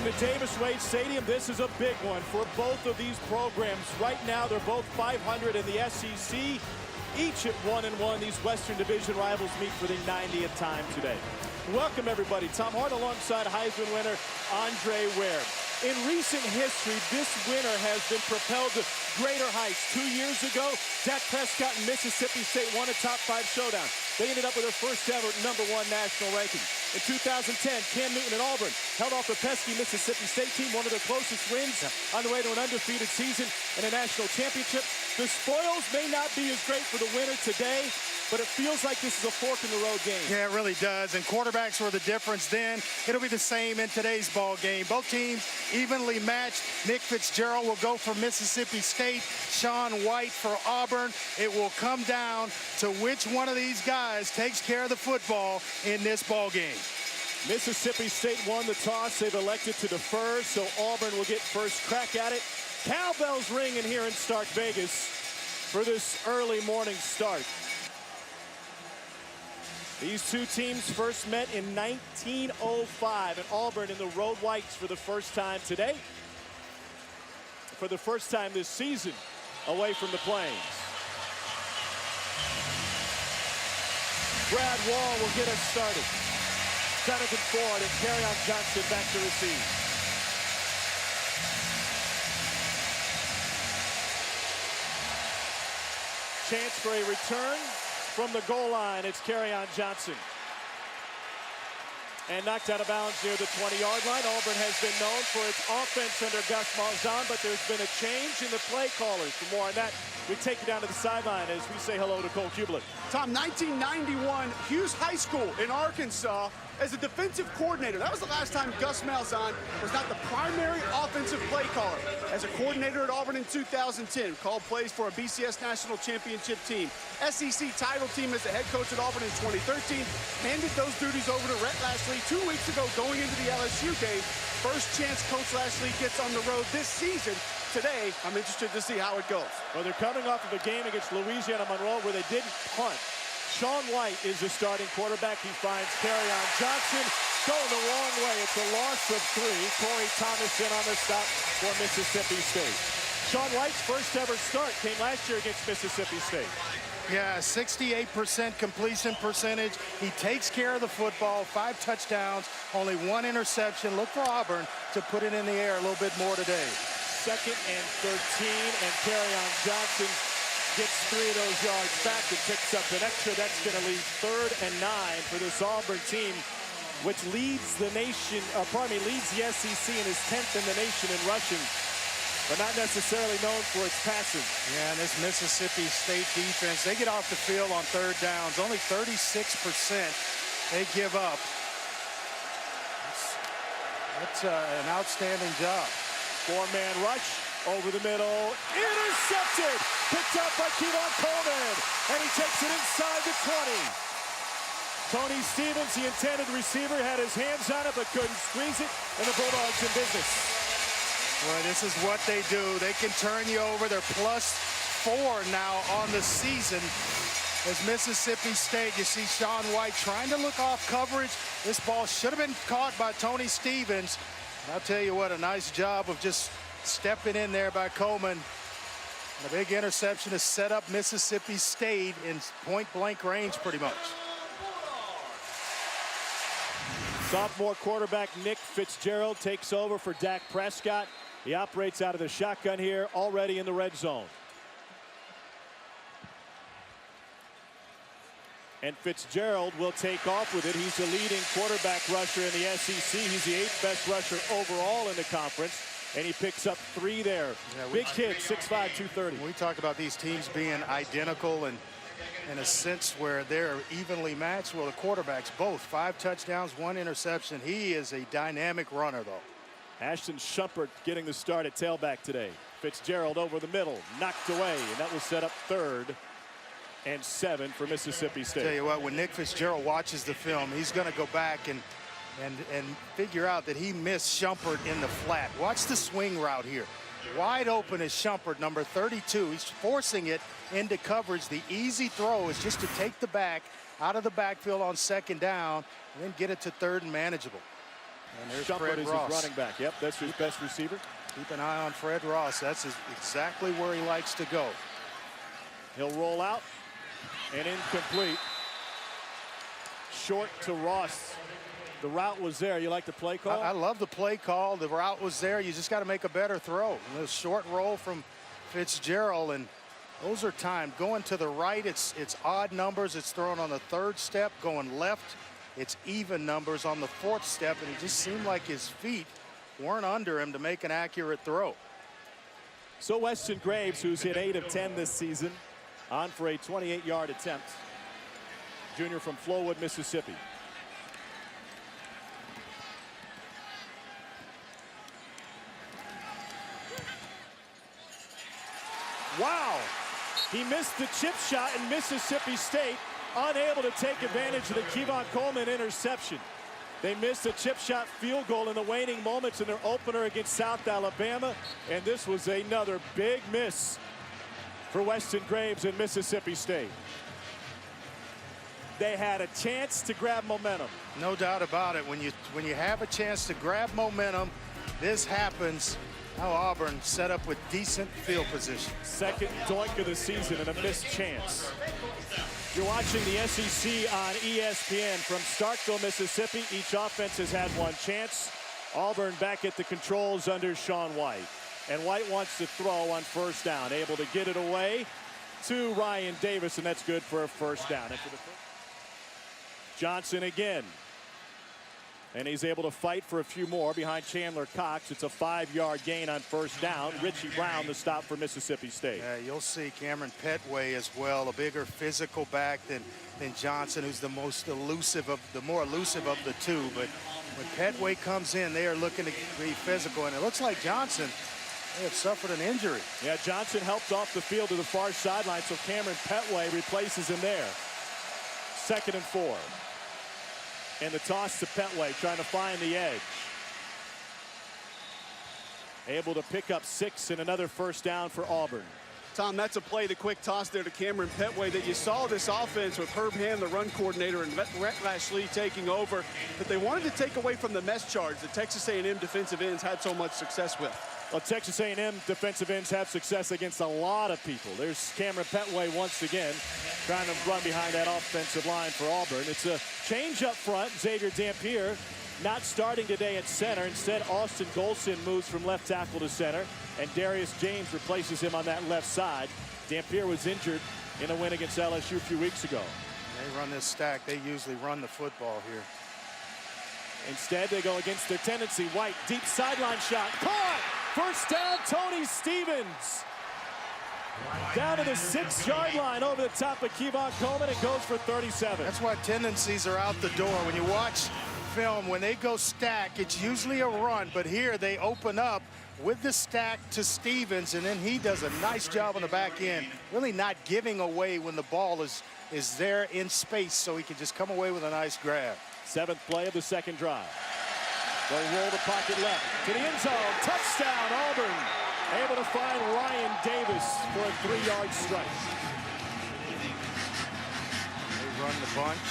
Welcome to Davis Wade Stadium. This is a big one for both of these programs. Right now, they're both 500 in the SEC. Each at 1-1. These Western Division rivals meet for the 90th time today. Welcome, everybody. Tom Hart alongside Heisman winner Andre Ware. In recent history, this winner has been propelled to greater heights. 2 years ago, Dak Prescott and Mississippi State won a top 5 showdown. They ended up with their first ever #1 national ranking. In 2010, Cam Newton and Auburn held off the pesky Mississippi State team, one of their closest wins on the way to an undefeated season and a national championship. The spoils may not be as great for the winner today, but it feels like this is a fork-in-the-road game. Yeah, it really does. And quarterbacks were the difference then. It'll be the same in today's ball game. Both teams evenly matched. Nick Fitzgerald will go for Mississippi State. Sean White for Auburn. It will come down to which one of these guys takes care of the football in this ball game. Mississippi State won the toss. They've elected to defer, so Auburn will get first crack at it. Cowbells ringing here in Stark Vegas for this early morning start. These two teams first met in 1905, and Auburn in the road whites for the first time today. For the first time this season, away from the Plains. Brad Wall will get us started. Jonathan Ford and Kerryon Johnson back to receive. Chance for a return from the goal line. It's Kerryon Johnson. And knocked out of bounds near the 20-yard line. Auburn has been known for its offense under Gus Malzahn, but there's been a change in the play callers. For more on that, we take you down to the sideline as we say hello to Cole Kublik. Tom, 1991, Hughes High School in Arkansas as a defensive coordinator. That was the last time Gus Malzahn was not the primary offensive play caller. As a coordinator at Auburn in 2010, called plays for a BCS National Championship team. SEC title team as the head coach at Auburn in 2013. Handed those duties over to Rhett Lashley 2 weeks ago going into the LSU game. First chance Coach Lashley gets on the road this season. Today, I'm interested to see how it goes. Well, they're coming off of a game against Louisiana Monroe where they didn't punt. Sean White is the starting quarterback. He finds Kerryon Johnson going the wrong way. It's a loss of 3. Corey Thomas in on the stop for Mississippi State. Sean White's first ever start came last year against Mississippi State. Yeah, 68% completion percentage. He takes care of the football. 5 touchdowns, only 1 interception. Look for Auburn to put it in the air a little bit more today. 2nd and 13, and Kerryon Johnson gets 3 of those yards back and picks up an extra. That's going to leave 3rd and 9 for this Auburn team, which leads the nation, leads the SEC and is 10th in the nation in rushing, but not necessarily known for its passing. Yeah, and this Mississippi State defense, they get off the field on 3rd downs. Only 36% they give up. That's an outstanding job. 4-man rush over the middle. Intercepted! Picked up by Kevon Coleman. And he takes it inside the 20. Tony Stevens, the intended receiver, had his hands on it but couldn't squeeze it. And the Bulldogs in business. Boy, this is what they do. They can turn you over. They're +4 now on the season. As Mississippi State, you see Sean White trying to look off coverage. This ball should have been caught by Tony Stevens. I'll tell you what, a nice job of just stepping in there by Coleman. And a big interception to set up Mississippi State in point-blank range pretty much. Sophomore quarterback Nick Fitzgerald takes over for Dak Prescott. He operates out of the shotgun here, already in the red zone. And Fitzgerald will take off with it. He's the leading quarterback rusher in the SEC. He's the 8th best rusher overall in the conference. And he picks up 3 there. Yeah, big kid, 6'5", 230. We talk about these teams being identical and in a sense where they're evenly matched. Well, the quarterbacks both 5 touchdowns, 1 interception. He is a dynamic runner, though. Ashton Shumpert getting the start at tailback today. Fitzgerald over the middle, knocked away, and that will set up 3rd and 7 for Mississippi State. Tell you what, when Nick Fitzgerald watches the film, he's going to go back and figure out that he missed Shumpert in the flat. Watch the swing route here. Wide open is Shumpert, number 32. He's forcing it into coverage. The easy throw is just to take the back out of the backfield on 2nd down and then get it to 3rd and manageable. And there's Shumpert Fred is Ross. his running back. Yep, that's his best receiver. Keep an eye on Fred Ross. That's exactly where he likes to go. He'll roll out and incomplete. Short to Ross. The route was there. You like the play call? I love the play call. The route was there. You just got to make a better throw. And the short roll from Fitzgerald, and those are timed. Going to the right, it's odd numbers. It's thrown on the third step. Going left, it's even numbers on the fourth step. And it just seemed like his feet weren't under him to make an accurate throw. So Weston Graves, who's hit 8 of 10 this season, on for a 28-yard attempt. Junior from Flowood, Mississippi. Wow, he missed the chip shot in Mississippi State, unable to take advantage of the Kevon Coleman interception. They missed a chip shot field goal in the waning moments in their opener against South Alabama, and this was another big miss for Weston Graves in Mississippi State. They had a chance to grab momentum. No doubt about it. When you have a chance to grab momentum, this happens. Now Auburn set up with decent field position. Second doink of the season and a missed chance. You're watching the SEC on ESPN from Starkville, Mississippi. Each offense has had one chance. Auburn back at the controls under Sean White. And White wants to throw on first down. Able to get it away to Ryan Davis, and that's good for a first down. And for the Johnson again. And he's able to fight for a few more behind Chandler Cox. It's a 5-yard gain on first down. Richie Brown, the stop for Mississippi State. Yeah, you'll see Cameron Petway as well, a bigger physical back than Johnson, who's the more elusive of the two. But when Petway comes in, they are looking to be physical, and it looks like Johnson may have suffered an injury. Yeah, Johnson helped off the field to the far sideline, so Cameron Petway replaces him there. 2nd and 4. And the toss to Petway, trying to find the edge. Able to pick up 6 and another first down for Auburn. Tom, that's a play, the quick toss there to Cameron Petway that you saw this offense with Herb Hand, the run coordinator, and Rhett Lashley taking over, that they wanted to take away from the mess charge that Texas A&M defensive ends had so much success with. Well, Texas A&M defensive ends have success against a lot of people. There's Cameron Petway once again trying to run behind that offensive line for Auburn. It's a change up front. Xavier Dampier not starting today at center. Instead, Austin Golson moves from left tackle to center, and Darius James replaces him on that left side. Dampier was injured in a win against LSU a few weeks ago. They run this stack. They usually run the football here. Instead, they go against their tendency. White, deep sideline shot. Caught! First down, Tony Stevens. Down to the 6-yard line over the top of Kevon Coleman. It goes for 37. That's why tendencies are out the door. When you watch film, when they go stack, it's usually a run. But here they open up with the stack to Stevens, and then he does a nice job on the back end, really not giving away when the ball is there in space, so he can just come away with a nice grab. 7th play of the second drive. They'll roll the pocket left to the end zone. Touchdown, Auburn. Able to find Ryan Davis for a 3-yard strike. They run the bunch.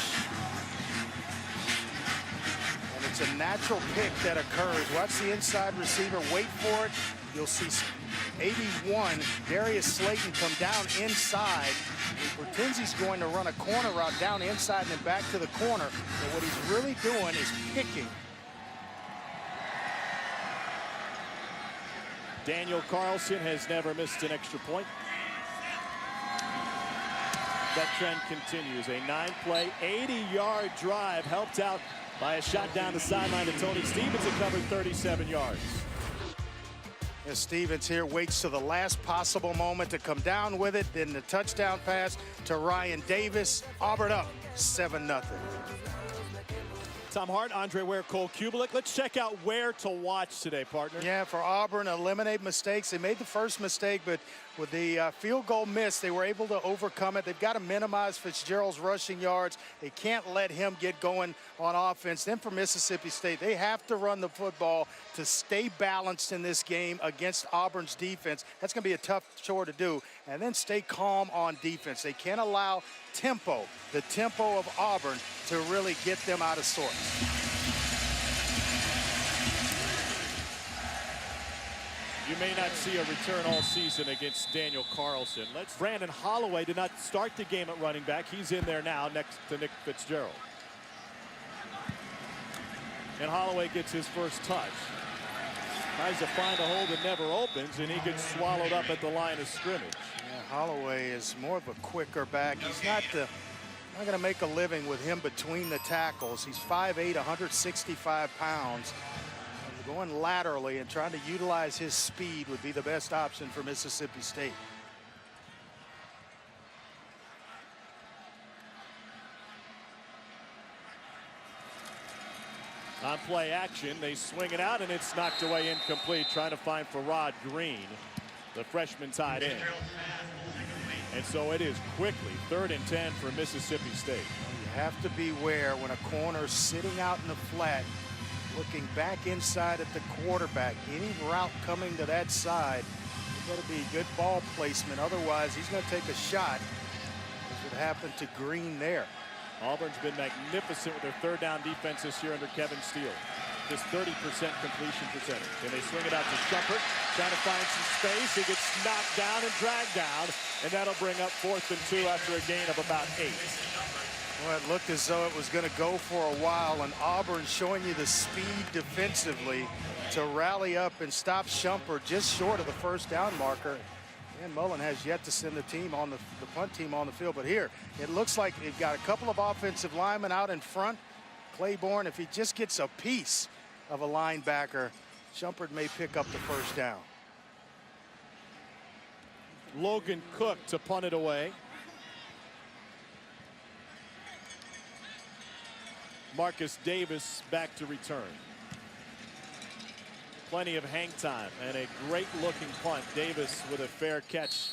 And it's a natural pick that occurs. Watch the inside receiver, wait for it. You'll see 81, Darius Slayton, come down inside. Bertenzi's going to run a corner route down inside and then back to the corner. But what he's really doing is picking. Daniel Carlson has never missed an extra point. That trend continues. A 9-play, 80-yard drive helped out by a shot down the sideline to Tony Stevens and covered 37 yards. As Stevens here waits to the last possible moment to come down with it. Then the touchdown pass to Ryan Davis. Auburn up 7-0. Tom Hart, Andre Ware, Cole Kubelik. Let's check out where to watch today, partner. Yeah, for Auburn, eliminate mistakes. They made the first mistake, but with the field goal miss, they were able to overcome it. They've got to minimize Fitzgerald's rushing yards. They can't let him get going on offense. Then for Mississippi State, they have to run the football to stay balanced in this game against Auburn's defense. That's going to be a tough chore to do. And then stay calm on defense. They can't allow tempo, the tempo of Auburn, to really get them out of sorts. You may not see a return all season against Daniel Carlson. Brandon Holloway did not start the game at running back. He's in there now next to Nick Fitzgerald. And Holloway gets his first touch. Tries to find a hole that never opens, and he gets swallowed up at the line of scrimmage. Yeah, Holloway is more of a quicker back. He's not going to make a living with him between the tackles. He's 5'8", 165 pounds. And going laterally and trying to utilize his speed would be the best option for Mississippi State. On play action, they swing it out, and it's knocked away incomplete. Trying to find Farrod Green, the freshman tight end. And so it is quickly 3rd and 10 for Mississippi State. You have to beware when a corner's sitting out in the flat, looking back inside at the quarterback. Any route coming to that side, it's got to be good ball placement. Otherwise, he's going to take a shot, as would happen to Green there. Auburn's been magnificent with their 3rd down defense this year under Kevin Steele. Just 30% completion percentage. And they swing it out to Shumpert, trying to find some space. He gets knocked down and dragged down, and that'll bring up 4th and 2 after a gain of about 8. Well, it looked as though it was going to go for a while, and Auburn showing you the speed defensively to rally up and stop Shumpert just short of the 1st down marker. And Mullen has yet to send the team on the punt team on the field. But here, it looks like they've got a couple of offensive linemen out in front. Claiborne, if he just gets a piece of a linebacker, Shumpert may pick up the 1st down. Logan Cook to punt it away. Marcus Davis back to return. Plenty of hang time and a great looking punt. Davis with a fair catch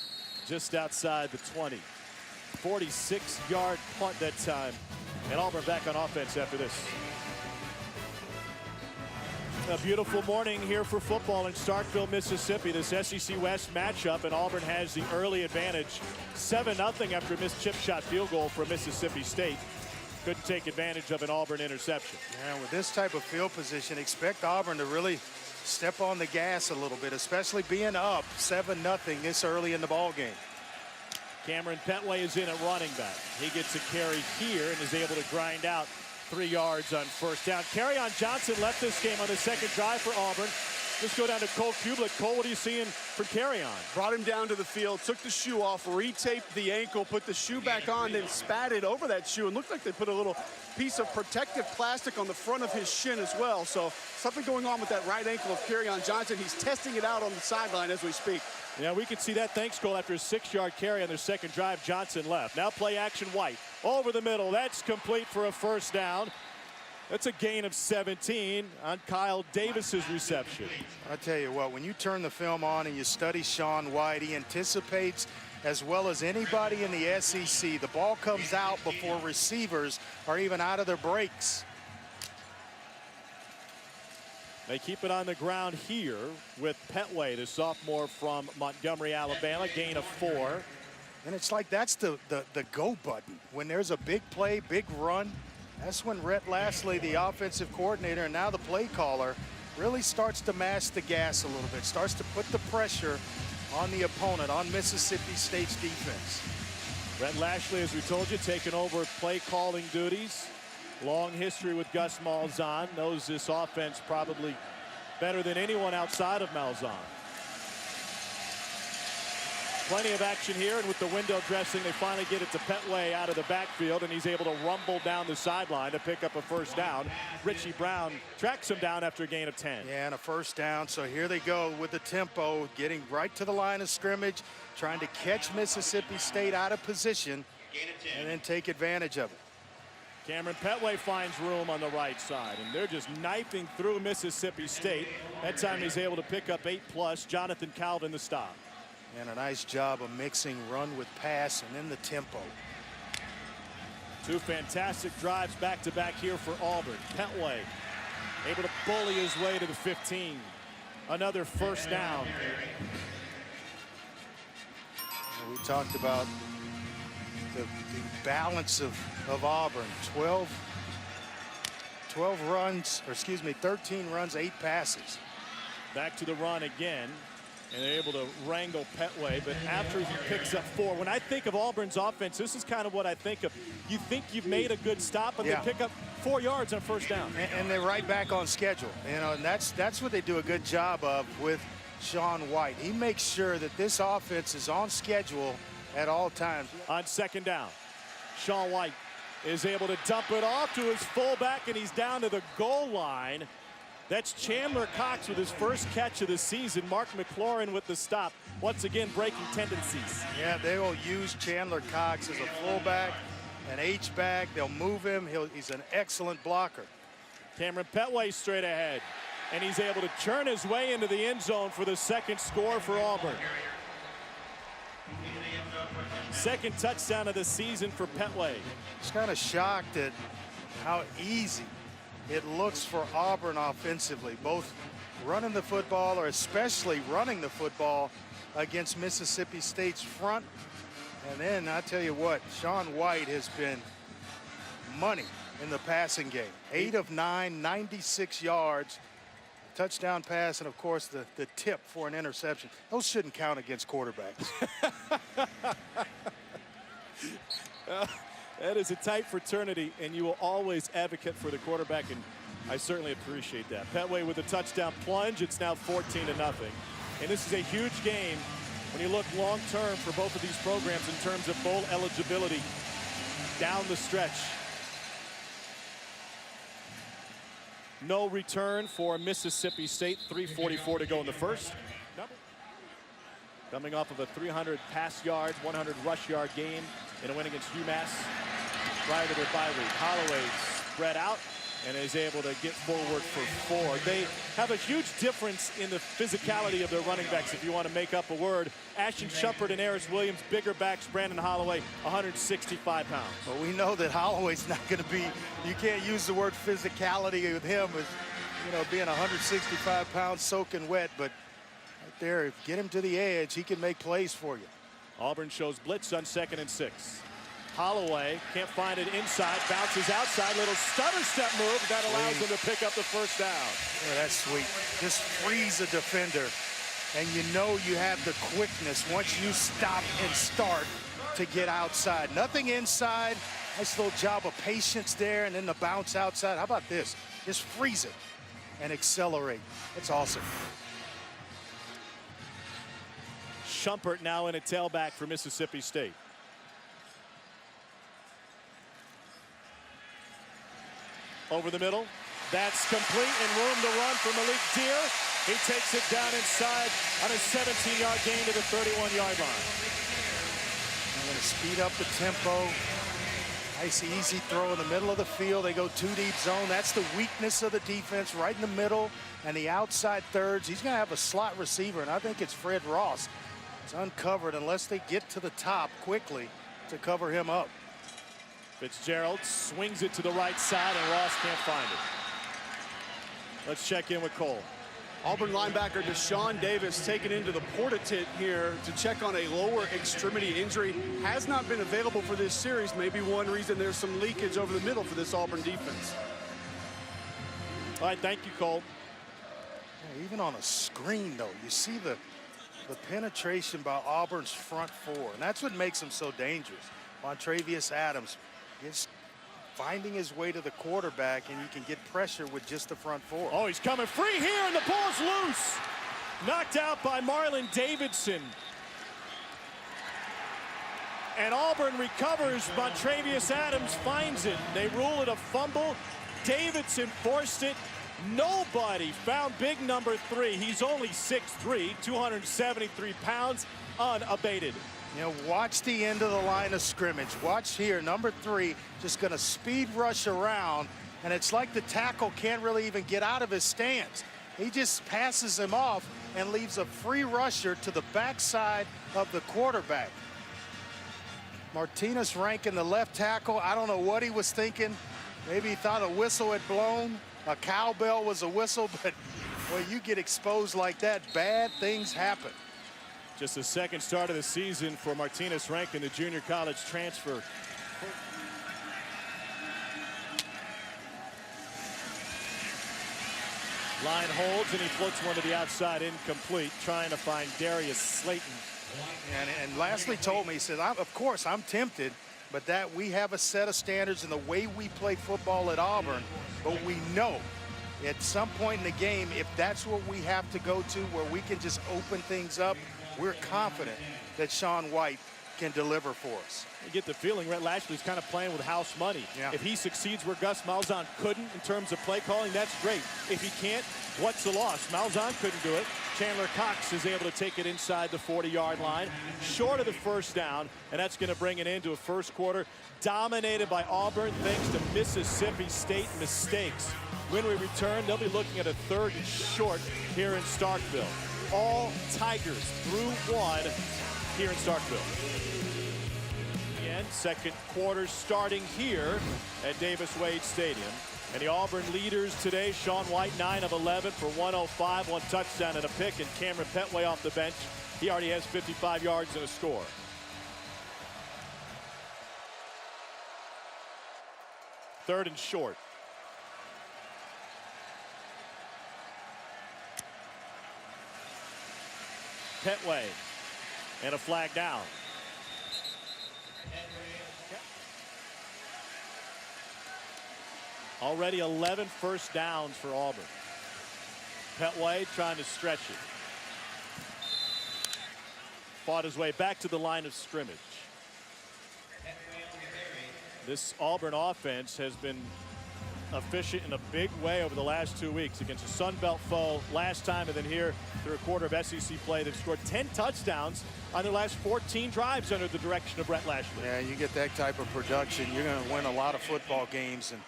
just outside the 20. 46-yard punt that time. And Auburn back on offense after this. A beautiful morning here for football in Starkville, Mississippi. This SEC West matchup, and Auburn has the early advantage. 7-0 after a missed chip shot field goal for Mississippi State. Couldn't take advantage of an Auburn interception. Yeah, with this type of field position, expect Auburn to really step on the gas a little bit, especially being up 7-0 this early in the ball game. Cameron Petway is in at running back. He gets a carry here and is able to grind out 3 yards on 1st down. Kerryon Johnson left this game on the 2nd drive for Auburn. Let's go down to Cole Kublik. Cole, what are you seeing for Kerryon? Brought him down to the field, took the shoe off, retaped the ankle, put the shoe back on, then spatted over that shoe, and looked like they put a little piece of protective plastic on the front of his shin as well. So something going on with that right ankle of Kerryon Johnson. He's testing it out on the sideline as we speak. Yeah, we can see that. Thanks, Cole. After a 6-yard carry on their 2nd drive, Johnson left. Now play action White. Over the middle. That's complete for a 1st down. That's a gain of 17 on Kyle Davis's reception. I tell you what, when you turn the film on and you study Sean White, he anticipates as well as anybody in the SEC. The ball comes out before receivers are even out of their breaks. They keep it on the ground here with Petway, the sophomore from Montgomery, Alabama, gain of 4. And it's like that's the go button. When there's a big play, big run, that's when Rhett Lastly, the offensive coordinator, and now the play caller, really starts to mash the gas a little bit, starts to put the pressure on the opponent, on Mississippi State's defense. Rhett Lashlee, as we told you, taking over play calling duties. Long history with Gus Malzahn. Knows this offense probably better than anyone outside of Malzahn. Plenty of action here, and with the window dressing, they finally get it to Petway out of the backfield, and he's able to rumble down the sideline to pick up a 1st down. Richie Brown tracks him down after a gain of 10. Yeah, and a 1st down. So here they go with the tempo, getting right to the line of scrimmage, trying to catch Mississippi State out of position and then take advantage of it. Cameron Petway finds room on the right side, and they're just knifing through Mississippi State. That time he's able to pick up 8+. Jonathan Calvin the stop. And a nice job of mixing run with pass and then the tempo. 2 fantastic drives back-to-back here for Auburn. Petway able to bully his way to the 15. Another 1st down. We talked about the balance of Auburn. 13 runs, 8 passes. Back to the run again. And they're able to wrangle Petway, but after he picks up 4, when I think of Auburn's offense, this is kind of what I think of. You think you've made a good stop, but they pick up 4 yards on first down. And they're right back on schedule. You know, and that's what they do a good job of with Sean White. He makes sure that this offense is on schedule at all times. On second down, Sean White is able to dump it off to his fullback, and he's down to the goal line. That's Chandler Cox with his first catch of the season. Mark McLaurin with the stop. Once again, breaking tendencies. Yeah, they will use Chandler Cox as a fullback, an H-back. They'll move him. He's an excellent blocker. Cameron Petway straight ahead. And he's able to churn his way into the end zone for the second score for Auburn. Second touchdown of the season for Petway. Just kind of shocked at how easy it looks for Auburn offensively, both running the football, or especially running the football against Mississippi State's front. And then I tell you what, Sean White has been money in the passing game. 8 of 9, 96 yards, touchdown pass, and of course the tip for an interception. Those shouldn't count against quarterbacks. That is a tight fraternity, and you will always advocate for the quarterback, and I certainly appreciate that. Petway with a touchdown plunge. It's now 14-0. And this is a huge game when you look long-term for both of these programs in terms of bowl eligibility down the stretch. No return for Mississippi State. 3:44 to go in the first. Coming off of a 300 pass yard, 100 rush yard game in a win against UMass prior to their bye week. Holloway spread out and is able to get forward for 4. They have a huge difference in the physicality of their running backs, if you want to make up a word. Ashton Shumpert and Harris Williams, bigger backs. Brandon Holloway, 165 pounds. Well, we know that Holloway's not going to be, you can't use the word physicality with him as, you know, being 165 pounds soaking wet, but right there, get him to the edge, he can make plays for you. Auburn shows blitz on 2nd and 6. Holloway can't find it inside, bounces outside, little stutter step move that allows them to pick up the first down. Oh, that's sweet. Just freeze a defender, and you know you have the quickness once you stop and start to get outside. Nothing inside. Nice little job of patience there, and then the bounce outside. How about this? Just freeze it and accelerate. That's awesome. Shumpert now in a tailback for Mississippi State. Over the middle. That's complete and room to run for Malik Deer. He takes it down inside on a 17-yard gain to the 31-yard line. I'm going to speed up the tempo. Nice easy throw in the middle of the field. They go 2 deep zone. That's the weakness of the defense, right in the middle and the outside thirds. He's going to have a slot receiver, and I think it's Fred Ross. It's uncovered unless they get to the top quickly to cover him up. Fitzgerald swings it to the right side, and Ross can't find it. Let's check in with Cole. Auburn linebacker Deshaun Davis taken into the Porta-Tit here to check on a lower extremity injury. Has not been available for this series. Maybe one reason there's some leakage over the middle for this Auburn defense. All right, thank you, Cole. Yeah, even on a screen, though, you see the penetration by Auburn's front 4, and that's what makes them so dangerous. Montravius Adams is finding his way to the quarterback, and you can get pressure with just the front 4. Oh, he's coming free here, and the ball's loose. Knocked out by Marlon Davidson. And Auburn recovers. Montravius Adams finds it. They rule it a fumble. Davidson forced it. Nobody found big number 3. He's only 6'3", 273 pounds, unabated. You know, watch the end of the line of scrimmage. Watch here, number 3, just going to speed rush around, and it's like the tackle can't really even get out of his stance. He just passes him off and leaves a free rusher to the backside of the quarterback. Martinez ranking the left tackle. I don't know what he was thinking. Maybe he thought a whistle had blown. A cowbell was a whistle, but when you get exposed like that, bad things happen. Just the second start of the season for Martinez Rankin, the junior college transfer. Line holds, and he floats one to the outside, incomplete, trying to find Darius Slayton. And Lastly told me, he said, of course, I'm tempted, but that we have a set of standards in the way we play football at Auburn, but we know at some point in the game, if that's what we have to go to, where we can just open things up, we're confident that Sean White can deliver for us. You get the feeling Rhett Lashley's kind of playing with house money. Yeah. If he succeeds where Gus Malzahn couldn't in terms of play calling, that's great. If he can't, what's the loss? Malzahn couldn't do it. Chandler Cox is able to take it inside the 40-yard line, short of the first down, and that's going to bring it into a first quarter dominated by Auburn thanks to Mississippi State mistakes. When we return, they'll be looking at a 3rd and short here in Starkville. All Tigers through 1 here in Starkville. Again, second quarter starting here at Davis-Wade Stadium. And the Auburn leaders today, Sean White, 9 of 11 for 105, 1 touchdown and a pick, and Cameron Petway off the bench. He already has 55 yards and a score. Third and short. Petway, and a flag down. Already 11 first downs for Auburn. Petway trying to stretch it. Fought his way back to the line of scrimmage. This Auburn offense has been efficient in a big way over the last 2 weeks against a Sun Belt foe last time, and then here through a quarter of SEC play. They've scored 10 touchdowns on their last 14 drives under the direction of Brett Lashley. Yeah, you get that type of production, you're going to win a lot of football games. And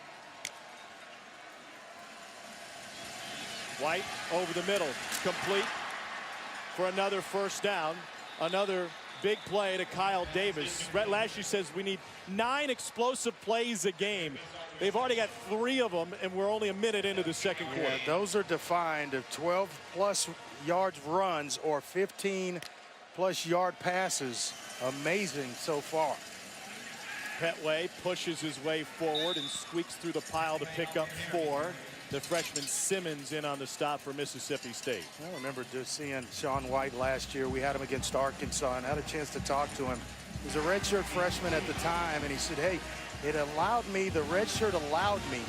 White over the middle, complete for another first down. Another big play to Kyle Davis. Brett Lashley says we need 9 explosive plays a game. They've already got 3 of them, and we're only a minute into the second quarter. Yeah, those are defined of 12+ yards runs or 15+ yard passes. Amazing so far. Petway pushes his way forward and squeaks through the pile to pick up 4. The freshman Simmons in on the stop for Mississippi State. I remember just seeing Sean White last year. We had him against Arkansas and had a chance to talk to him. He was a redshirt freshman at the time, and he said, hey, the red shirt allowed me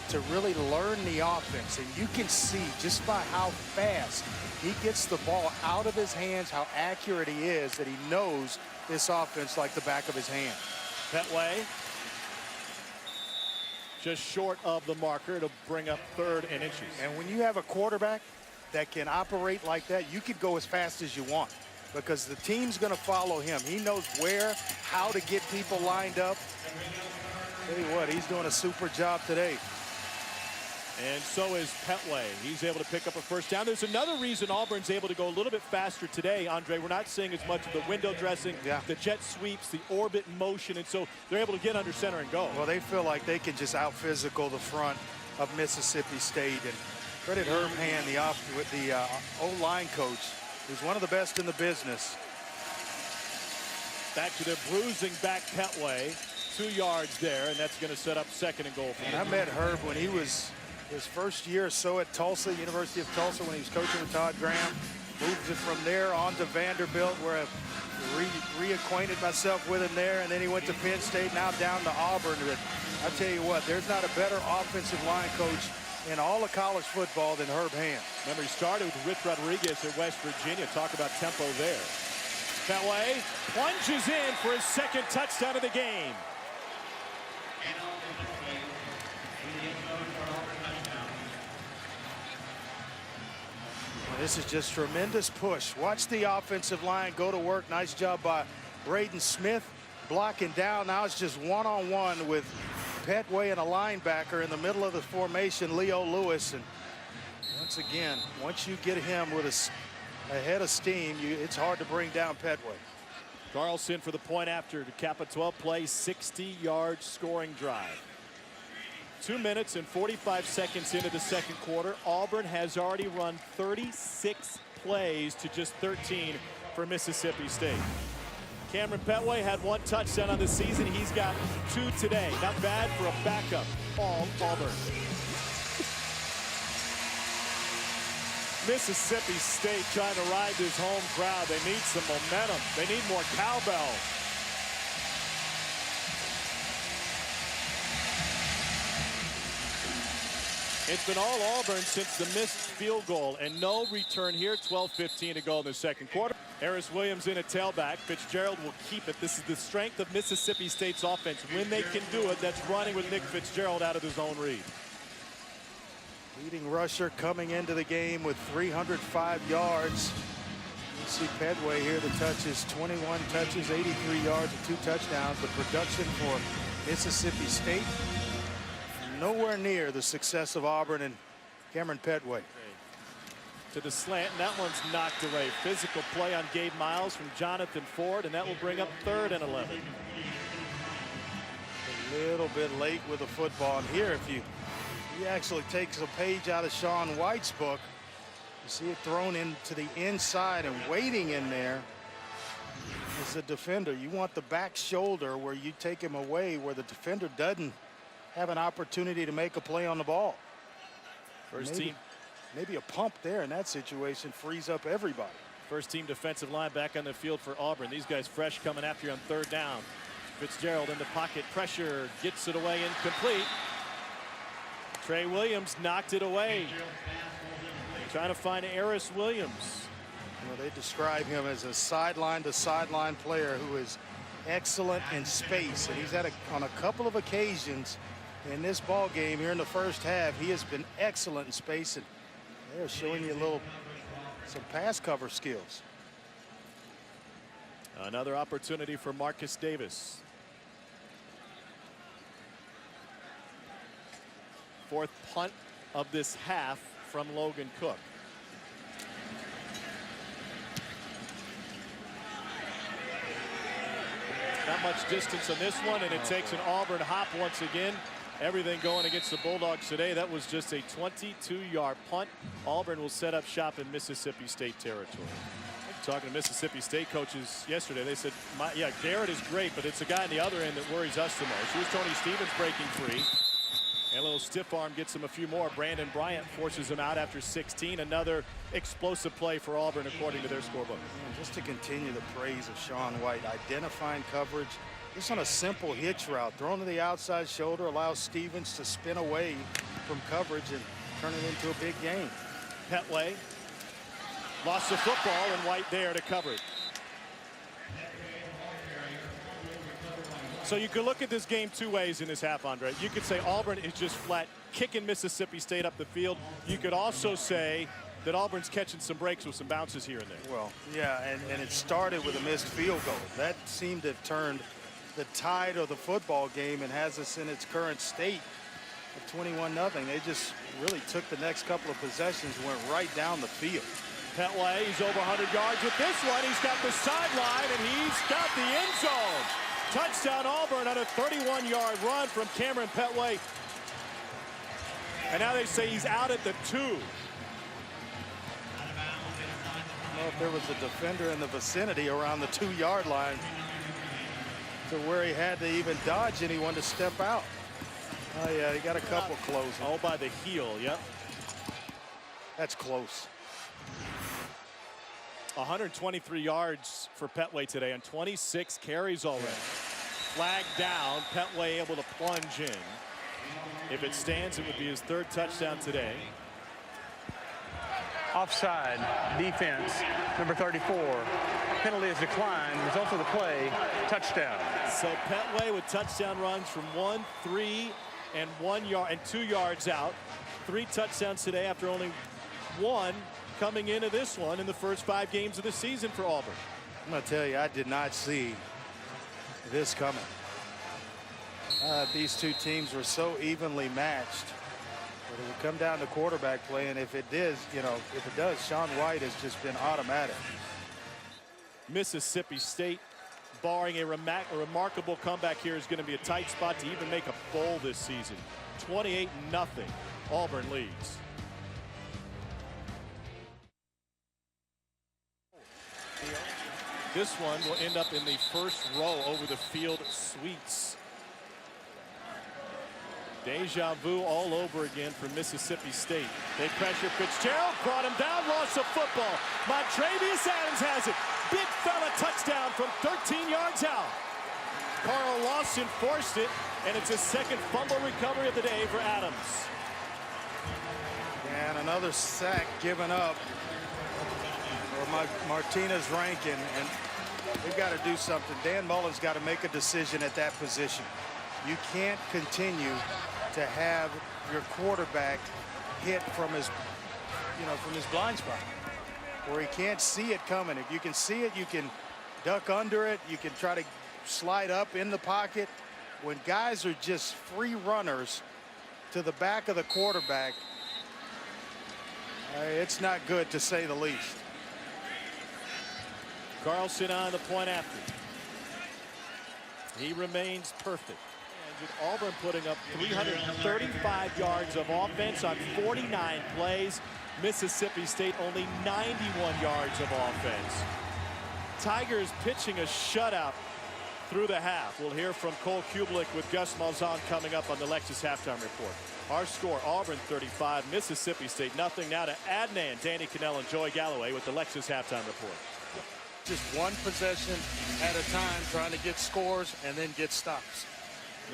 to really learn the offense. And you can see just by how fast he gets the ball out of his hands, how accurate he is, that he knows this offense like the back of his hand. Petway just short of the marker to bring up 3rd and inches. And when you have a quarterback that can operate like that, you could go as fast as you want because the team's going to follow him. He knows where, how to get people lined up. Tell you what, he's doing a super job today. And so is Petway. He's able to pick up a first down. There's another reason Auburn's able to go a little bit faster today, Andre. We're not seeing as much of the window dressing, the jet sweeps, the orbit motion, and so they're able to get under center and go. Well, they feel like they can just out-physical the front of Mississippi State. And credit Herb Hand, the O-line coach, who's one of the best in the business. Back to their bruising back Petway. 2 yards there, and that's going to set up 2nd and goal for him. I met Herb when he was his first year or so at Tulsa, University of Tulsa, when he was coaching with Todd Graham. Moved it from there on to Vanderbilt, where I reacquainted myself with him there, and then he went to Penn State, now down to Auburn. But I tell you what, there's not a better offensive line coach in all of college football than Herb Hand. Remember, he started with Rich Rodriguez at West Virginia. Talk about tempo there. Petway plunges in for his 2nd touchdown of the game. This is just tremendous push. Watch the offensive line go to work. Nice job by Braden Smith blocking down. Now it's just one-on-one with Petway and a linebacker in the middle of the formation, Leo Lewis. And once again, once you get him with a head of steam, it's hard to bring down Petway. Carlson for the point after to cap a 12-play, 60-yard scoring drive. 2 minutes and 45 seconds into the second quarter. Auburn has already run 36 plays to just 13 for Mississippi State. Cameron Petway had 1 touchdown on the season. He's got 2 today. Not bad for a backup. All Auburn. Mississippi State trying to ride this home crowd. They need some momentum. They need more cowbell. It's been all Auburn since the missed field goal, and no return here. 12:15 to go in the second quarter. Harris Williams in a tailback. Fitzgerald will keep it. This is the strength of Mississippi State's offense. When they can do it, that's running with Nick Fitzgerald out of his own read. Leading rusher coming into the game with 305 yards. You see Pedway here, the touches, 21 touches, 83 yards and 2 touchdowns. The production for Mississippi State, nowhere near the success of Auburn and Cameron Pedway. To the slant, and that one's knocked away. Physical play on Gabe Miles from Jonathan Ford, and that will bring up 3rd and 11. A little bit late with the football. And here, if he actually takes a page out of Sean White's book, you see it thrown into the inside, and waiting in there is the defender. You want the back shoulder where you take him away, where the defender doesn't have an opportunity to make a play on the ball. First team. Maybe a pump there in that situation frees up everybody. First team defensive line back on the field for Auburn. These guys fresh coming after you on 3rd down. Fitzgerald in the pocket, pressure, gets it away, incomplete. Trey Williams knocked it away. Trying to find Harris Williams. Well, they describe him as a sideline-to-sideline player who is excellent in space, and he's had on a couple of occasions in this ball game here in the first half, he has been excellent in space, and they're showing you some pass cover skills. Another opportunity for Marcus Davis. 4th punt of this half from Logan Cook. Not much distance on this one, and it takes an Auburn hop once again. Everything going against the Bulldogs today. That was just a 22-yard punt. Auburn will set up shop in Mississippi State territory. Talking to Mississippi State coaches yesterday, they said, yeah, Garrett is great, but it's a guy on the other end that worries us the most. Here's Tony Stevens breaking free. And a little stiff arm gets him a few more. Brandon Bryant forces him out after 16. Another explosive play for Auburn according to their scorebook. And just to continue the praise of Sean White, identifying coverage, just on a simple hitch route, thrown to the outside shoulder, allows Stevens to spin away from coverage and turn it into a big game. Petway lost the football, and White there to cover it. So you could look at this game 2 ways in this half, Andre. You could say Auburn is just flat kicking Mississippi State up the field. You could also say that Auburn's catching some breaks with some bounces here and there. Well, yeah, and it started with a missed field goal. That seemed to have turned the tide of the football game and has us in its current state of 21-0. They just really took the next couple of possessions and went right down the field. Petway, he's over 100 yards with this one. He's got the sideline, and he's got the end zone. Touchdown Auburn on a 31-yard run from Cameron Petway. And now they say he's out at the 2. I don't know if there was a defender in the vicinity around the 2-yard line to where he had to even dodge anyone to step out. Oh, yeah, he got a couple close. Oh, by the heel, yep. That's close. 123 yards for Petway today on 26 carries already. Flag down, Petway able to plunge in. If it stands, it would be his 3rd touchdown today. Offside, defense, number 34. Penalty is declined, results of the play, touchdown. So Petway with touchdown runs from 1, 3, and 1 yard and 2 yards out. 3 touchdowns today after only 1 coming into this one in the first 5 games of the season for Auburn. I'm going to tell you, I did not see this coming. These two teams were so evenly matched. But it would come down to quarterback play, and if it does, Sean White has just been automatic. Mississippi State, barring a remarkable comeback here, is going to be a tight spot to even make a bowl this season. 28-0, Auburn leads. This one will end up in the first row over the field suites. Deja vu all over again for Mississippi State. They pressure Fitzgerald, brought him down, lost the football. Montravius Adams has it. Big fella touchdown from 13 yards out. Carl Lawson forced it, and it's a second fumble recovery of the day for Adams. And another sack given up for Martinez Rankin, and they've got to do something. Dan Mullen's got to make a decision at that position. You can't continue to have your quarterback hit from his, from his blind spot, where he can't see it coming. If you can see it, you can duck under it. You can try to slide up in the pocket. When guys are just free runners to the back of the quarterback, it's not good, to say the least. Carlson on the point after. He remains perfect. And with Auburn putting up 335 yards of offense on 49 plays. Mississippi State only 91 yards of offense. Tigers pitching a shutout through the half. We'll hear from Cole Kublik with Gus Malzahn coming up on the Lexus halftime report. Our score, Auburn 35, Mississippi State nothing. Now to Adnan, Danny Cannell, and Joy Galloway with the Lexus halftime report. Just one possession at a time, trying to get scores and then get stops.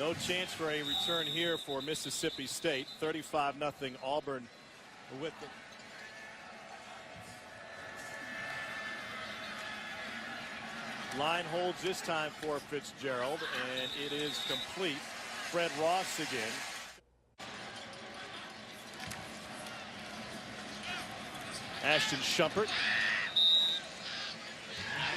No chance for a return here for Mississippi State. 35-0 Auburn with the line holds this time for Fitzgerald, and it is complete. Fred Ross again. Ashton Shumpert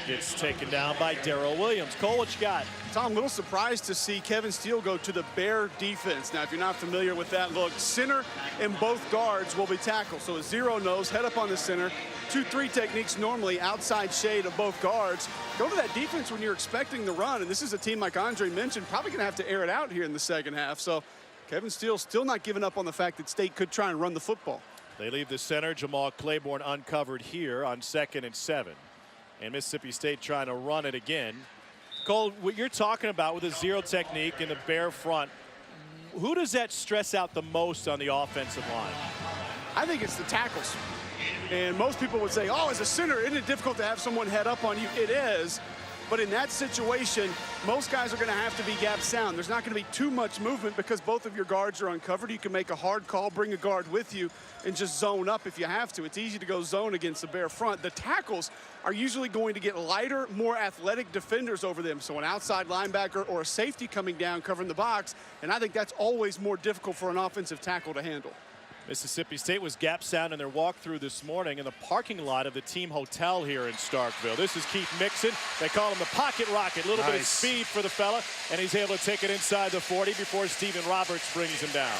gets taken down by Darrell Williams. Cole, what you got? Tom, a little surprised to see Kevin Steele go to the Bear defense. Now, if you're not familiar with that look, center and both guards will be tackled. So a zero nose, head up on the center. 2-3 techniques normally, outside shade of both guards. Go to that defense when you're expecting the run. And this is a team, like Andre mentioned, probably going to have to air it out here in the second half. So Kevin Steele still not giving up on the fact that State could try and run the football. They leave the center, Jamal Claiborne, uncovered here on 2nd and 7. And Mississippi State trying to run it again. Cole, what you're talking about with the zero technique and the Bear front, who does that stress out the most on the offensive line? I think it's the tackles. And most people would say, oh, as a center, isn't it difficult to have someone head up on you? It is. But in that situation, most guys are going to have to be gap sound. There's not going to be too much movement because both of your guards are uncovered. You can make a hard call, bring a guard with you, and just zone up if you have to. It's easy to go zone against the Bear front. The tackles are usually going to get lighter, more athletic defenders over them. So an outside linebacker or a safety coming down covering the box, and I think that's always more difficult for an offensive tackle to handle. Mississippi State was gap sound in their walkthrough this morning in the parking lot of the team hotel here in Starkville. This is Keith Mixon. They call him the pocket rocket. A little bit of speed for the fella, and he's able to take it inside the 40 before Stephen Roberts brings him down.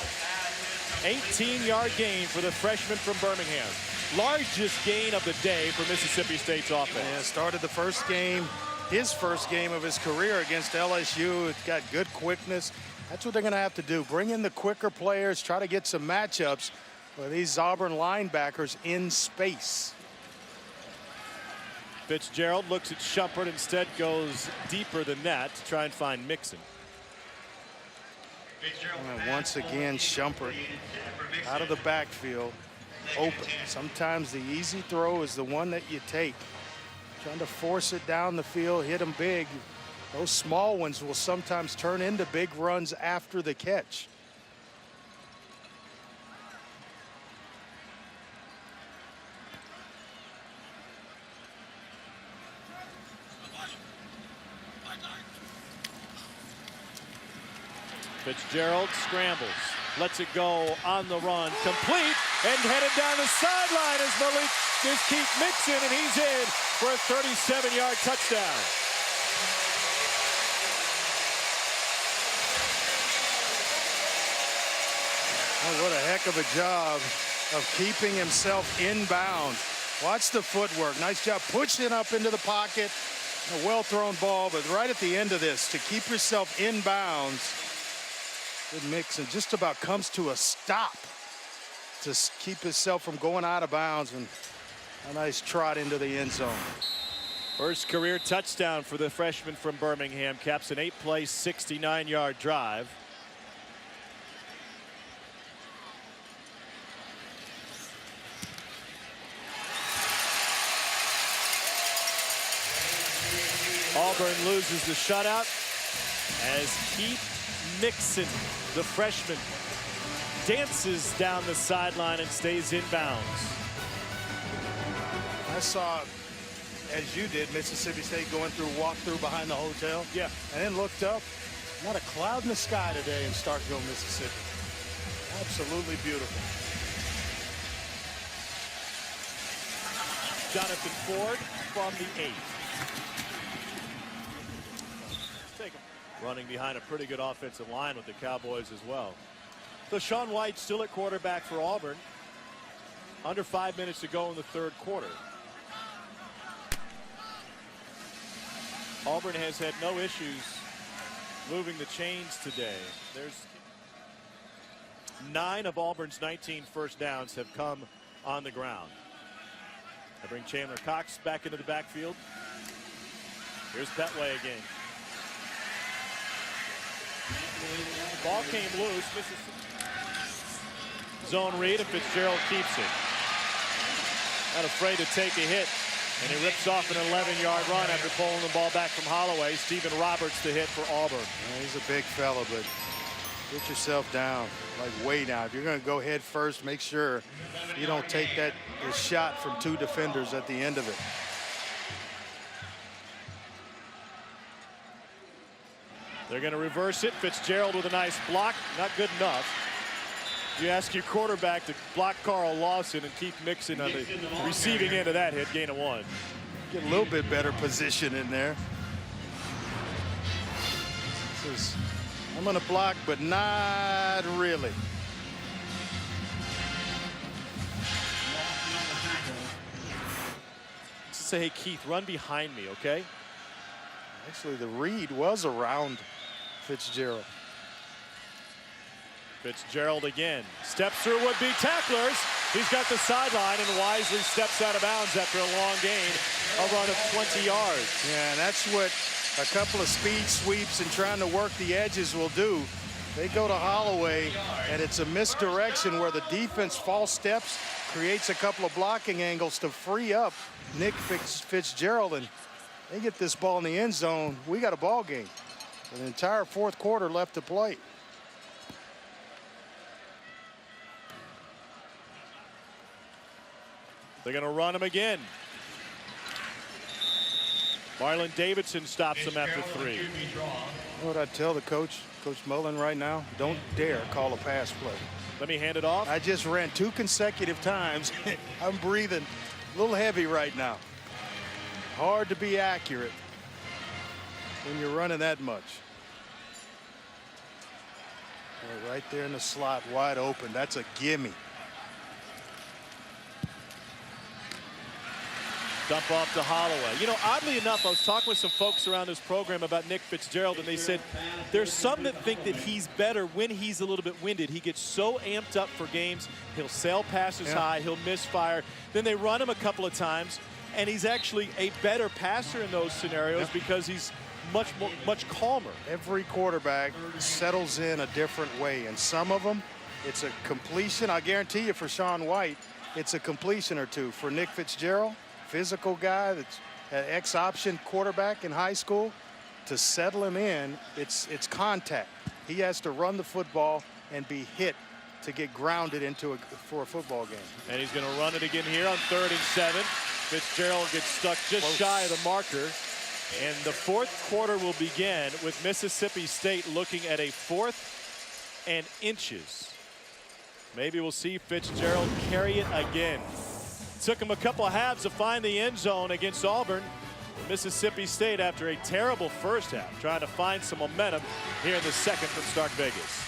18-yard gain for the freshman from Birmingham. Largest gain of the day for Mississippi State's offense. Yeah, started the first game, his first game of his career against LSU. It's got good quickness. That's what they're going to have to do. Bring in the quicker players, try to get some matchups with these Auburn linebackers in space. Fitzgerald looks at Shumpert, instead goes deeper than that to try and find Mixon. And once again, Shumpert out of the backfield, open. Sometimes the easy throw is the one that you take. Trying to force it down the field, hit him big. Those small ones will sometimes turn into big runs after the catch. Fitzgerald scrambles, lets it go on the run, complete, and headed down the sideline as Malik is Keith Mixon, and he's in for a 37-yard touchdown. Oh, what a heck of a job of keeping himself in bounds. Watch the footwork. Nice job pushing up into the pocket. A well-thrown ball, but right at the end of this, to keep yourself in bounds, good Mixon just about comes to a stop to keep himself from going out of bounds, and a nice trot into the end zone. First career touchdown for the freshman from Birmingham. Caps an 8-play, 69-yard drive. Auburn loses the shutout as Keith Mixon, the freshman, dances down the sideline and stays inbounds. I saw, as you did, Mississippi State going through walk-through behind the hotel. Yeah. And then looked up. Not a cloud in the sky today in Starkville, Mississippi. Absolutely beautiful. Jonathan Ford from the 8. Take him. Running behind a pretty good offensive line with the Cowboys as well. So Shaun White still at quarterback for Auburn. Under 5 minutes to go in the third quarter. Auburn has had no issues moving the chains today. There's 9 of Auburn's 19 first downs have come on the ground. I bring Chandler Cox back into the backfield. Here's Petway again. Ball came loose. Zone read, and Fitzgerald keeps it. Not afraid to take a hit. And he rips off an 11-yard run after pulling the ball back from Holloway. Stephen Roberts the hit for Auburn. Yeah, he's a big fella, but get yourself down, like way down. If you're going to go head first, make sure you don't take that shot from 2 defenders at the end of it. They're going to reverse it. Fitzgerald with a nice block. Not good enough. You ask your quarterback to block Carl Lawson and keep Mixon on the receiving end of that hit. Gain of 1. Get a little bit better position in there. I'm going to block, but not really. Just say, hey, Keith, run behind me, okay? Actually, the read was around Fitzgerald. Fitzgerald again. Steps through would-be tacklers. He's got the sideline and wisely steps out of bounds after a long gain. A run of 20 yards. Yeah, and that's what a couple of speed sweeps and trying to work the edges will do. They go to Holloway, and it's a misdirection where the defense false steps, creates a couple of blocking angles to free up Nick Fitzgerald, and they get this ball in the end zone. We got a ball game. An entire fourth quarter left to play. They're going to run him again. Marlon Davidson stops him after 3. You know what I tell the coach, Coach Mullen, right now? Don't dare call a pass play. Let me hand it off. I just ran 2 consecutive times. I'm breathing a little heavy right now. Hard to be accurate when you're running that much. Right there in the slot, wide open. That's a gimme. Dump off to Holloway. You know, oddly enough, I was talking with some folks around this program about Nick Fitzgerald, and they said there's some that think that he's better when he's a little bit winded. He gets so amped up for games, he'll sail passes high, he'll misfire. Then they run him a couple of times, and he's actually a better passer in those scenarios because he's much calmer. Every quarterback settles in a different way, and some of them, it's a completion. I guarantee you for Shaun White, it's a completion or 2. For Nick Fitzgerald, physical guy that's an X-option quarterback in high school, to settle him in, it's contact. He has to run the football and be hit to get grounded into for a football game. And he's going to run it again here on 3rd and 7. Fitzgerald gets stuck just shy of the marker. And the fourth quarter will begin with Mississippi State looking at a 4th and inches. Maybe we'll see Fitzgerald carry it again. Took him a couple of halves to find the end zone against Auburn. Mississippi State, after a terrible first half, trying to find some momentum here in the second from Stark Vegas.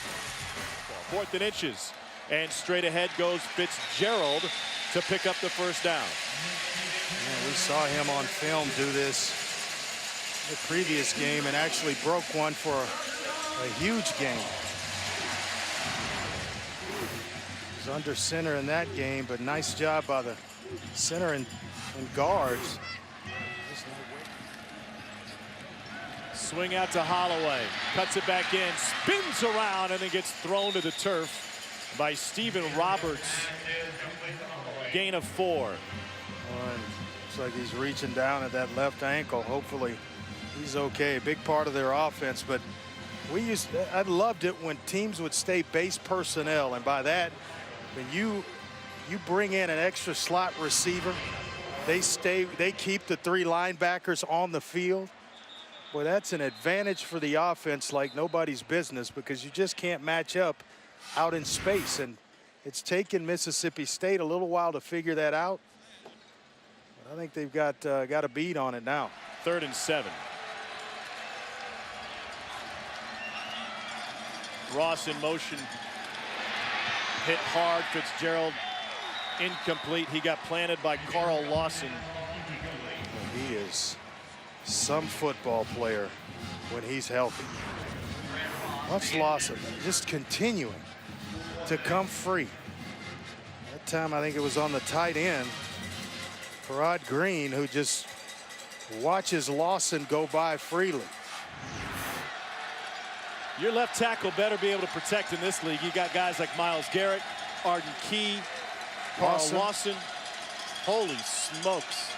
4th and inches. And straight ahead goes Fitzgerald to pick up the first down. Yeah, we saw him on film do this the previous game and actually broke one for a huge game. He was under center in that game, but nice job by the center and guards. Swing out to Holloway, cuts it back in, spins around, and then gets thrown to the turf by Stephen Roberts. Gain of 4. Looks like he's reaching down at that left ankle. Hopefully He's okay, a big part of their offense, but I loved it when teams would stay base personnel, and by that, when you bring in an extra slot receiver, they keep the 3 linebackers on the field. Boy, that's an advantage for the offense like nobody's business, because you just can't match up out in space, and it's taken Mississippi State a little while to figure that out. But I think they've got a beat on it now. 3rd and 7. Ross in motion, hit hard. Fitzgerald incomplete. He got planted by Carl Lawson. He is some football player when he's healthy. Watch Lawson just continuing to come free. That time I think it was on the tight end, Farad Green, who just watches Lawson go by freely. Your left tackle better be able to protect in this league. You got guys like Myles Garrett, Arden Key, Carl Lawson. Holy smokes.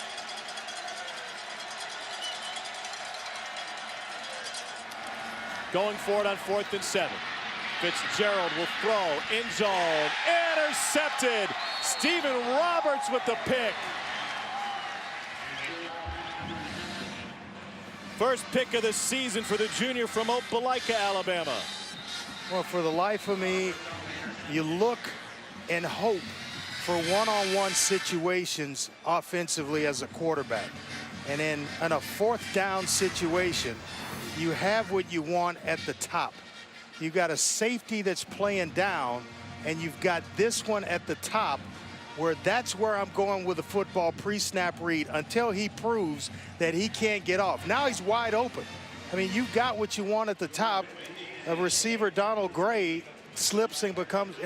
Going for it on 4th and 7. Fitzgerald will throw, end zone, intercepted. Stephen Roberts with the pick. First pick of the season for the junior from Opelika, Alabama. Well, for the life of me, you look and hope for one-on-one situations offensively as a quarterback. And in a 4th down situation, you have what you want at the top. You've got a safety that's playing down, and you've got this one at the top, where that's where I'm going with the football pre-snap read until he proves that he can't get off. Now he's wide open. I mean, you've got what you want at the top. A receiver, Donald Gray, slips and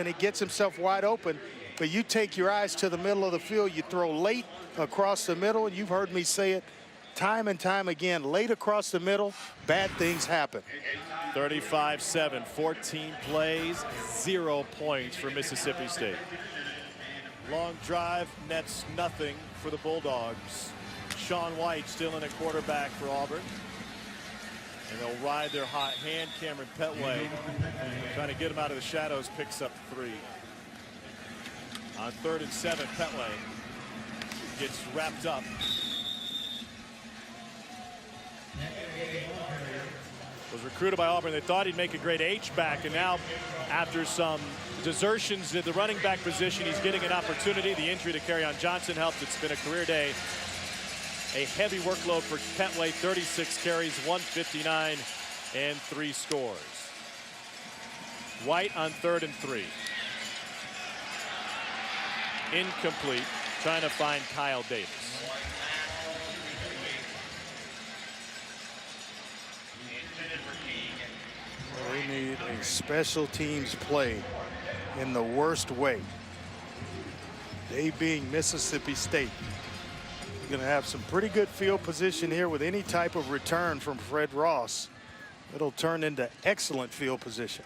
he gets himself wide open, but you take your eyes to the middle of the field, you throw late across the middle, and you've heard me say it time and time again, late across the middle, bad things happen. 35-7, 14 plays, 0 points for Mississippi State. Long drive, nets nothing for the Bulldogs. Sean White still in at quarterback for Auburn. And they'll ride their hot hand. Cameron Petway trying to get him out of the shadows, picks up 3. On 3rd and 7, Petway gets wrapped up. Was recruited by Auburn. They thought he'd make a great H-back, and now after some desertions at the running back position, he's getting an opportunity. The injury to Kerryon Johnson helped. It's been a career day. A heavy workload for Petway, 36 carries, 159, and 3 scores. White on 3rd and 3. Incomplete, trying to find Kyle Davis. We need a special teams play in the worst way. They being Mississippi State. We're going to have some pretty good field position here with any type of return from Fred Ross. It'll turn into excellent field position.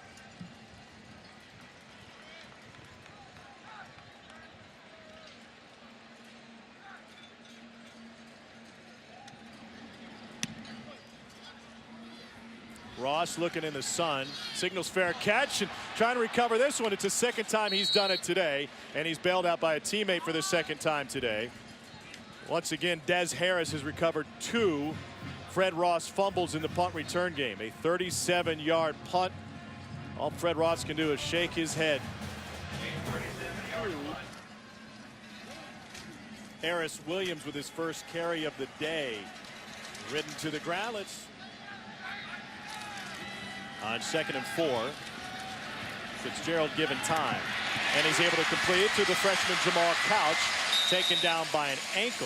Ross looking in the sun, signals fair catch and trying to recover this one. It's the 2nd time he's done it today, and he's bailed out by a teammate for the 2nd time today. Once again, Des Harris has recovered 2 Fred Ross fumbles in the punt return game. A 37-yard punt. All Fred Ross can do is shake his head. Harris Williams with his first carry of the day. Ridden to the ground. Let's on 2nd and 4. Fitzgerald given time, and he's able to complete it to the freshman Jamal Couch, taken down by an ankle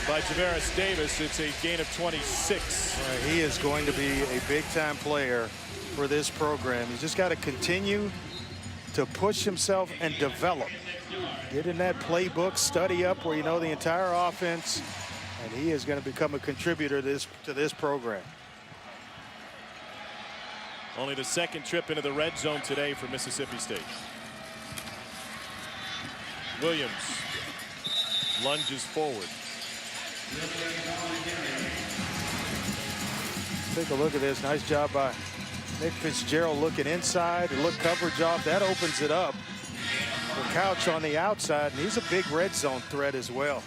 by Javaris Davis. It's a gain of 26. He is going to be a big-time player for this program. He's just got to continue to push himself and develop. Get in that playbook, study up where you know the entire offense, and he is going to become a contributor to this program. Only the 2nd trip into the red zone today for Mississippi State. Williams lunges forward. Take a look at this. Nice job by Nick Fitzgerald looking inside. Look coverage off. That opens it up for Couch on the outside. And he's a big red zone threat as well.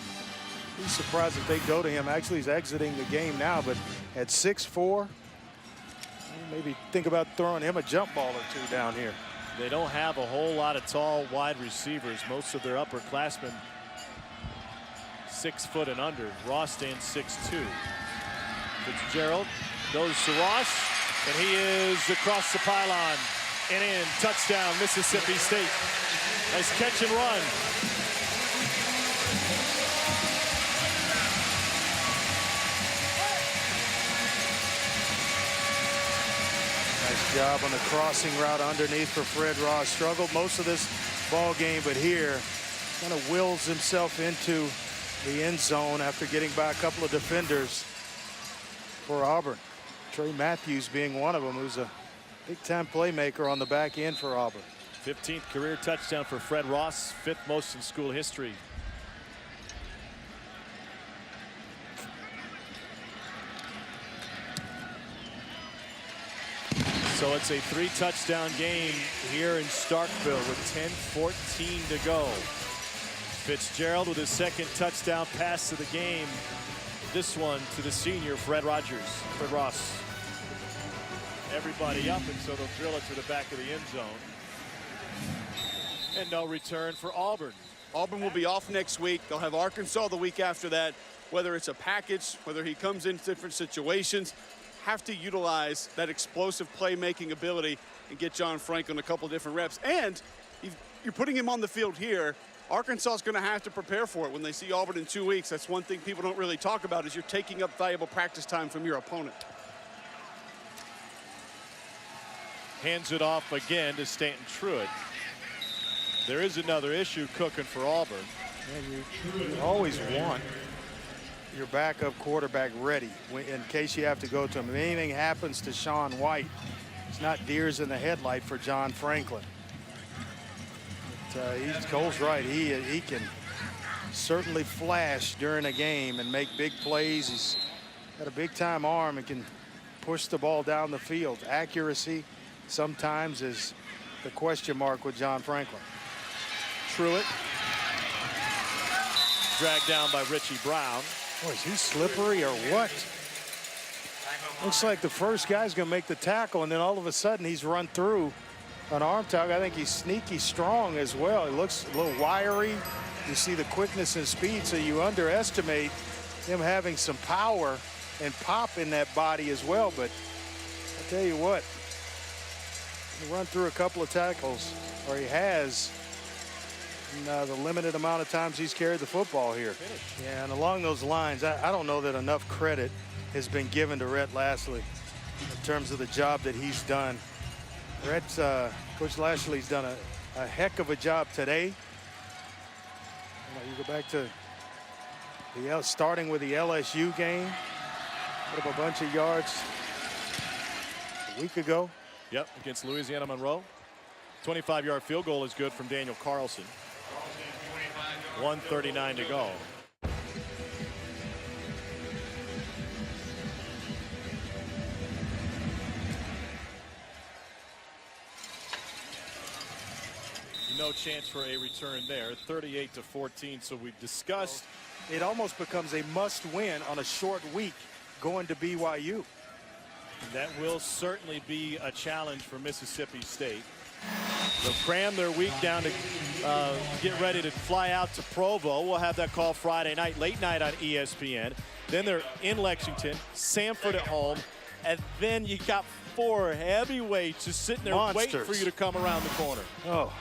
He's surprised if they go to him. Actually, he's exiting the game now, but at 6'4", maybe think about throwing him a jump ball or two down here. They don't have a whole lot of tall wide receivers. Most of their upperclassmen 6 foot and under. Ross stands 6'2". Fitzgerald goes to Ross, and he is across the pylon and in. Touchdown, Mississippi State. Nice catch and run. Nice job on the crossing route underneath for Fred Ross. Struggled most of this ball game, but here kind of wills himself into the end zone after getting by a couple of defenders for Auburn. Trey Matthews being one of them, who's a big-time playmaker on the back end for Auburn. 15th career touchdown for Fred Ross, 5th most in school history. So it's a 3-touchdown game here in Starkville with 10:14 to go. Fitzgerald with his 2nd touchdown pass of the game. This one to the senior Fred Ross. Everybody up, and so they'll drill it to the back of the end zone. And no return for Auburn. Auburn will be off next week. They'll have Arkansas the week after that. Whether it's a package, whether he comes in different situations, have to utilize that explosive playmaking ability and get John Franklin a couple different reps. And you're putting him on the field here. Arkansas is going to have to prepare for it when they see Auburn in 2 weeks. That's one thing people don't really talk about, is you're taking up valuable practice time from your opponent. Hands it off again to Stanton Truitt. There is another issue cooking for Auburn. And you always want your backup quarterback ready in case you have to go to him. If anything happens to Shaun White, it's not deers in the headlight for John Franklin. But, Cole's right. He can certainly flash during a game and make big plays. He's got a big-time arm and can push the ball down the field. Accuracy sometimes is the question mark with John Franklin. Truitt dragged down by Richie Brown. Boy, is he slippery or what? Looks like the first guy's going to make the tackle, and then all of a sudden he's run through an arm tackle. I think he's sneaky strong as well. He looks a little wiry. You see the quickness and speed, so you underestimate him having some power and pop in that body as well. But I tell you what, he run through a couple of tackles, or he has, in the limited amount of times he's carried the football here. Yeah, and along those lines, I don't know that enough credit has been given to Rhett Lashlee in terms of the job that he's done. Coach Lashley's done a heck of a job today. You go back to starting with the LSU game, put up a bunch of yards a week ago. Yep, against Louisiana Monroe. 25-yard field goal is good from Daniel Carlson. 1:39 to go. No chance for a return there. 38-14. So we've discussed. It almost becomes a must-win on a short week going to BYU. That will certainly be a challenge for Mississippi State. They'll cram their week down to get ready to fly out to Provo. We'll have that call Friday night, late night on ESPN. Then they're in Lexington, Samford at home, and then you got 4 heavyweights just sitting there waiting for you to come around the corner. Oh,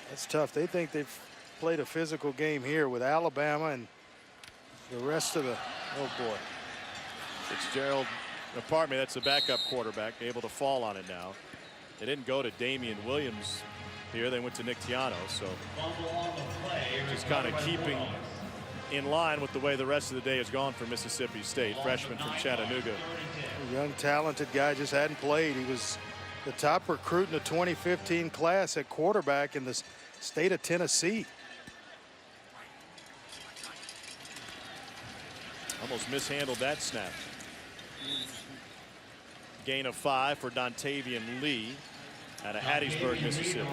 that's tough. They think they've played a physical game here with Alabama and the rest of the, oh boy. Fitzgerald, pardon me, that's the backup quarterback, able to fall on it now. They didn't go to Damian Williams here. They went to Nick Tiano, so just kind of keeping in line with the way the rest of the day has gone for Mississippi State. Freshman from Chattanooga. A young, talented guy, just hadn't played. He was the top recruit in the 2015 class at quarterback in the state of Tennessee. Almost mishandled that snap. Gain of 5 for Dontavian Lee out of Hattiesburg, Mississippi.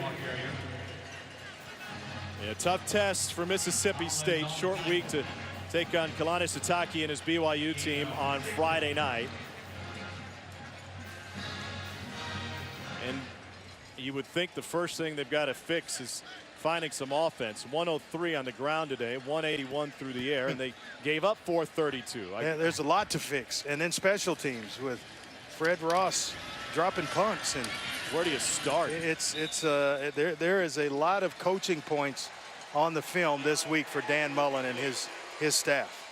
A tough test for Mississippi State. Short week to take on Kalani Sitake and his BYU team on Friday night. And you would think the first thing they've got to fix is finding some offense. 103 on the ground today, 181 through the air, and they gave up 432. Yeah, there's a lot to fix. And then special teams with Fred Ross dropping punts. And where do you start? There is a lot of coaching points on the film this week for Dan Mullen and his staff.